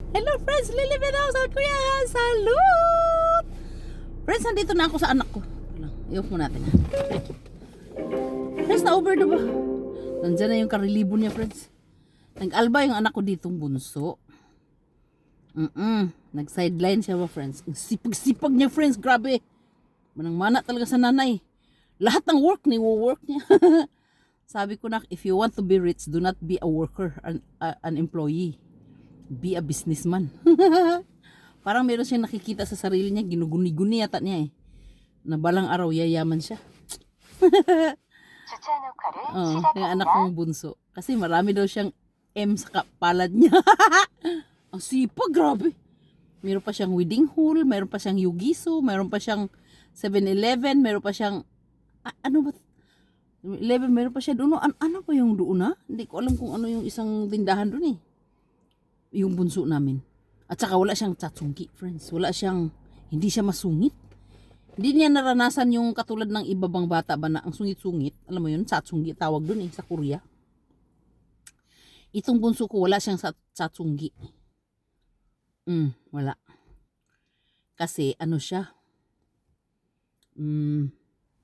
Hello friends, lilipid ako sa Kuya. Salud! Friends, nandito na ako sa anak ko. I-off mo natin ha. Friends, na-over na ba? Nandyan na yung karelibo niya friends. Nag-alba yung anak ko ditong bunso. Nag-sideline siya ba friends. Ang sipag-sipag niya friends, grabe. Manang-mana talaga sa nanay. Lahat ng work ni work niya. Sabi ko na, if you want to be rich, do not be a worker, an employee. Be a businessman. Parang meron siyang nakikita sa sarili niya, ginuguni-guni yata niya eh. Na balang araw, yayaman siya. Yung anak kong bunso. Kasi marami daw siyang M sa palad niya. Ang sipag, grabe. Meron pa siyang wedding hall, meron pa siyang Yugiso, meron pa siyang 7-Eleven, meron pa siyang, ano ba? 11, meron pa siya doon. Ano pa yung doon na? Hindi ko alam kung ano yung isang tindahan doon eh. Yung bunso namin. At saka wala siyang tsatsungki, friends. Wala siyang, hindi siya masungit. Hindi niya naranasan yung katulad ng iba bang bata ba na ang sungit-sungit. Alam mo yun, tsatsungki tawag doon eh, sa Korea. Itong bunso ko, wala siyang tsatsungki. Wala. Kasi ano siya,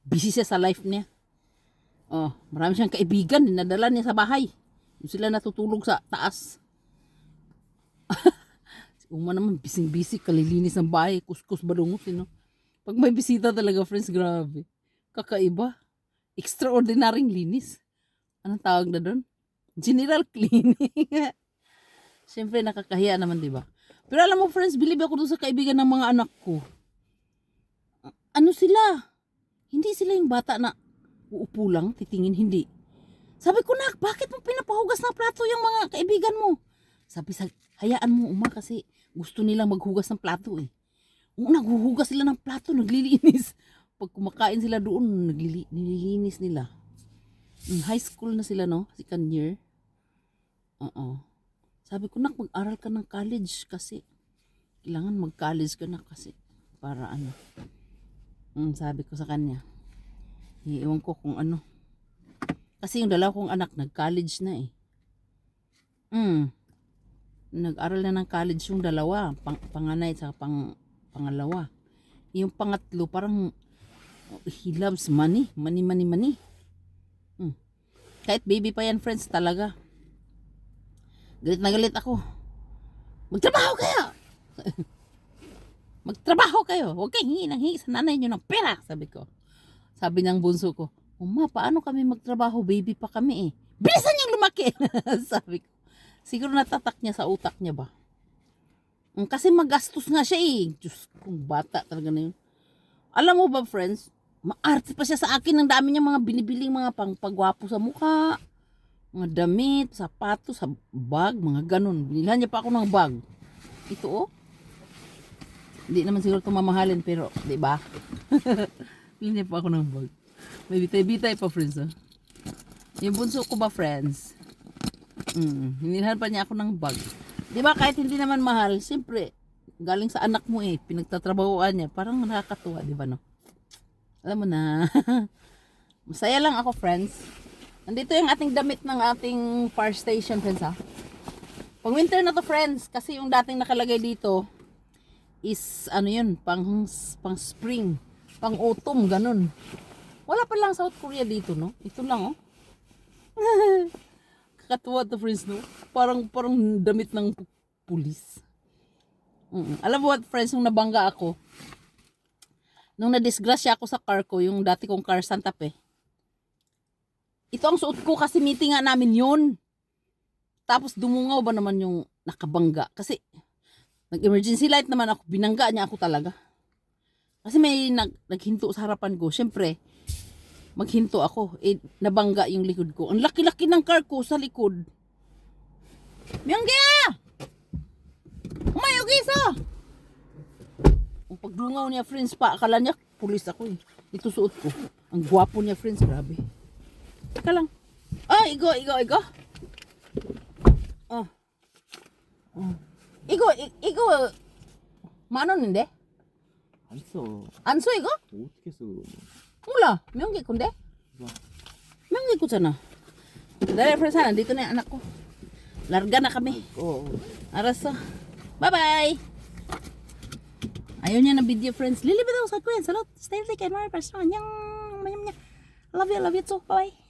busy siya sa life niya. Marami siyang kaibigan, dinadala niya sa bahay. Yung sila natutulog sa taas. Si Uma naman, bising-bisig, kalilinis ng bahay, kuskus balungot, no? Pag may bisita talaga, friends, grabe. Kakaiba. Extraordinaryong linis. Anong tawag na doon? General cleaning. Siyempre, nakakahiya naman, di ba? Pero alam mo, friends, believe ako doon sa kaibigan ng mga anak ko. Ano sila? Hindi sila yung bata na uupo lang, titingin, hindi. Sabi ko na, bakit mo pinapahugas ng plato yung mga kaibigan mo? Sabi, hayaan mo Uma kasi gusto nilang maghugas ng plato eh. Naghuhugas sila ng plato, naglilinis. Pag kumakain sila doon, nililinis nila. High school na sila, no? Second year. Sabi ko, mag-aral ka ng college kasi kailangan mag-college ka na kasi para ano. Sabi ko sa kanya. Iiwan ko kung ano. Kasi yung dalawa kong anak nag-college na eh. Nag-aral na ng college yung dalawa. Panganay sa pangalawa. Yung pangatlo parang he loves money. Money. Kahit baby pa yan friends talaga. Galit na galit ako. Magtrabaho kayo! Magtrabaho kayo. Huwag kayong hingi sa nanay nyo ng pera. Sabi ko. Sabi ng bunso ko, Uma, paano kami magtrabaho? Baby pa kami eh. Bilisan niyang lumaki! Sabi ko. Siguro natatak niya sa utak niya ba? Kasi magastos nga siya eh. Diyos kong bata talaga na yun. Alam mo ba friends, maarte pa siya sa akin. Ang dami niya mga binibiling mga pagwapo sa mukha. Mga damit, sapatos, bag, mga ganun. Binilhan niya pa ako ng bag. Ito oh. Hindi naman siguro ito mamahalin pero, di ba? Hindi pa ako ng bag. May bitay-bitay pa, friends. Yung bunso ko ba, friends? Hinilhan pa niya ako ng bag. Di ba, kahit hindi naman mahal, siyempre, galing sa anak mo eh, pinagtatrabahoan niya. Parang nakakatuwa, di ba, no? Alam mo na. Masaya lang ako, friends. Nandito yung ating damit ng ating fire station, friends, ha? Pag winter na to, friends, kasi yung dating nakalagay dito is, ano yun, pang spring. Pang autumn, ganun. Wala pa lang South Korea dito, no? Ito lang, oh. Kakatuwa to, friends, no? Parang damit ng pulis. Alam mo what, friends, nung nabangga ako, nung nadisgrasya ako sa car ko, yung dati kong car Santa Fe, ito ang suot ko kasi meeting nga namin yun. Tapos dumungaw ba naman yung nakabangga. Kasi nag-emergency light naman ako, binangga niya ako talaga. Kasi may naghinto sa harapan ko. Siyempre, maghinto ako. Nabangga yung likod ko. Ang laki-laki ng car ko sa likod. Miyanggia! Umayog isa! Ang pagdungaw niya, friends, akala niya, pulis ako eh. Ito suot ko. Ang gwapo niya, friends, grabe. Teka lang. Igo. Igo. Manon hindi? 안써 이거? 어떻게 써 그러면? Wala, 명기 kunde. Mengi ko sana. Dahil friends, nandito na yung anak ko. Larga na kami. Arasa. Bye-bye! Ayaw niya na video, friends. Lili ba daw sa kuya? Salot. Stay like and more. Personal. Love you too. Bye-bye.